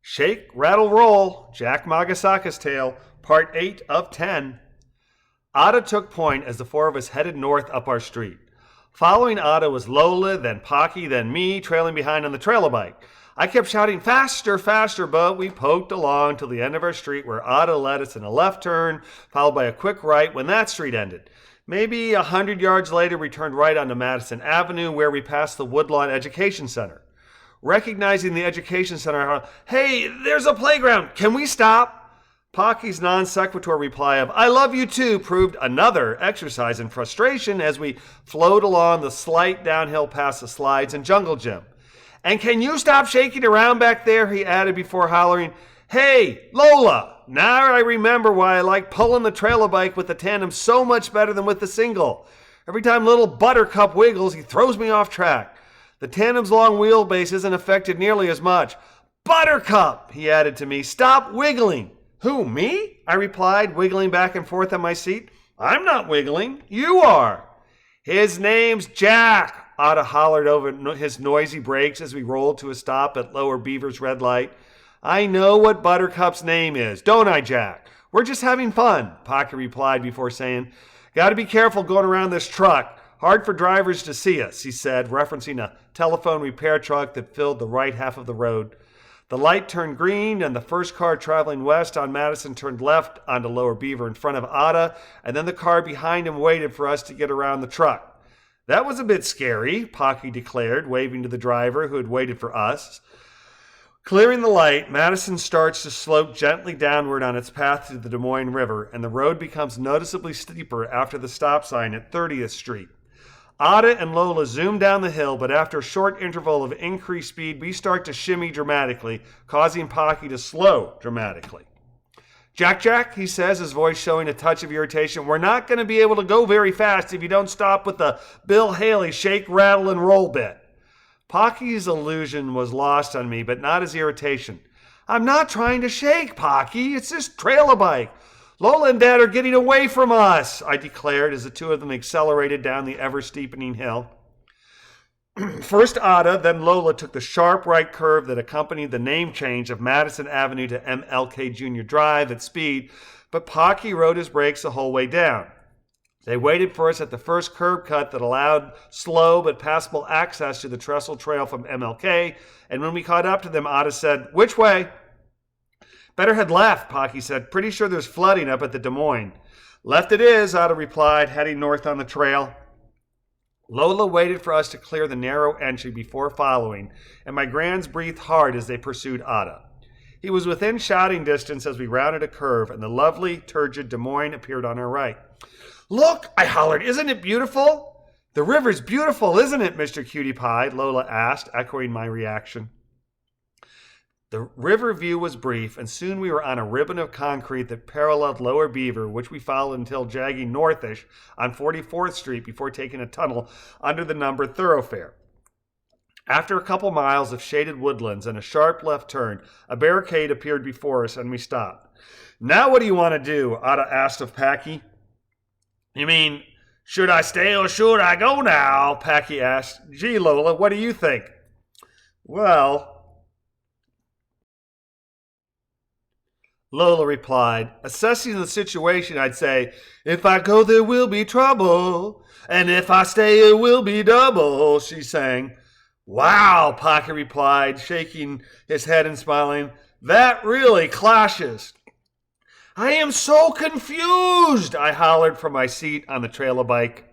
Shake, Rattle, Roll, Jack Magasaka's Tale, Part 8 of 10. Ada took point as the four of us headed north up our street. Following Ada was Lola, then Pocky, then me, trailing behind on the trailer bike. I kept shouting, faster, faster, but we poked along till the end of our street where Ada led us in a left turn, followed by a quick right when that street ended. Maybe 100 yards later, we turned right onto Madison Avenue where we passed the Woodlawn Education Center. Recognizing the Education Center, I heard, hey, there's a playground. Can we stop? Pocky's non sequitur reply of, I love you too, proved another exercise in frustration as we flowed along the slight downhill past the slides and jungle gym. And can you stop shaking around back there? He added before hollering, hey, Lola, now I remember why I like pulling the trailer bike with the tandem so much better than with the single. Every time little Buttercup wiggles, he throws me off track. The tandem's long wheelbase isn't affected nearly as much. Buttercup, he added to me, stop wiggling. Who, me? I replied, wiggling back and forth on my seat. I'm not wiggling. You are. His name's Jack, Ada hollered over his noisy brakes as we rolled to a stop at Lower Beaver's red light. I know what Buttercup's name is, don't I, Jack? We're just having fun, Pocky replied before saying, got to be careful going around this truck. Hard for drivers to see us, he said, referencing a telephone repair truck that filled the right half of the road. The light turned green, and the first car traveling west on Madison turned left onto Lower Beaver in front of Ada, and then the car behind him waited for us to get around the truck. That was a bit scary, Pocky declared, waving to the driver who had waited for us. Clearing the light, Madison starts to slope gently downward on its path to the Des Moines River, and the road becomes noticeably steeper after the stop sign at 30th Street. Ada and Lola zoom down the hill, but after a short interval of increased speed, we start to shimmy dramatically, causing Pocky to slow dramatically. Jack, he says, his voice showing a touch of irritation, we're not going to be able to go very fast if you don't stop with the Bill Haley shake, rattle, and roll bit. Pocky's illusion was lost on me, but not his irritation. I'm not trying to shake, Pocky. It's this trailer bike. Lola and Dad are getting away from us, I declared as the two of them accelerated down the ever-steepening hill. First Ada, then Lola took the sharp right curve that accompanied the name change of Madison Avenue to MLK Jr. Drive at speed, but Pocky rode his brakes the whole way down. They waited for us at the first curb cut that allowed slow but passable access to the trestle trail from MLK, and when we caught up to them, Ada said, which way? Better head left, Pocky said. Pretty sure there's flooding up at the Des Moines. Left it is, Ada replied, heading north on the trail. Lola waited for us to clear the narrow entry before following, and my grands breathed hard as they pursued Ada. He was within shouting distance as we rounded a curve, and the lovely, turgid Des Moines appeared on our right. Look, I hollered, isn't it beautiful? The river's beautiful, isn't it, Mr. Cutie Pie? Lola asked, echoing my reaction. The river view was brief, and soon we were on a ribbon of concrete that paralleled Lower Beaver, which we followed until jagging northish on 44th Street before taking a tunnel under the numbered thoroughfare. After a couple miles of shaded woodlands and a sharp left turn, a barricade appeared before us, and we stopped. Now what do you want to do? Ada asked of Packy. You mean, should I stay or should I go now? Packy asked. Gee, Lola, what do you think? Well, Lola replied, assessing the situation, I'd say, if I go, there will be trouble, and if I stay, it will be double, she sang. Wow, Pocky replied, shaking his head and smiling, that really clashes. I am so confused, I hollered from my seat on the trailer bike.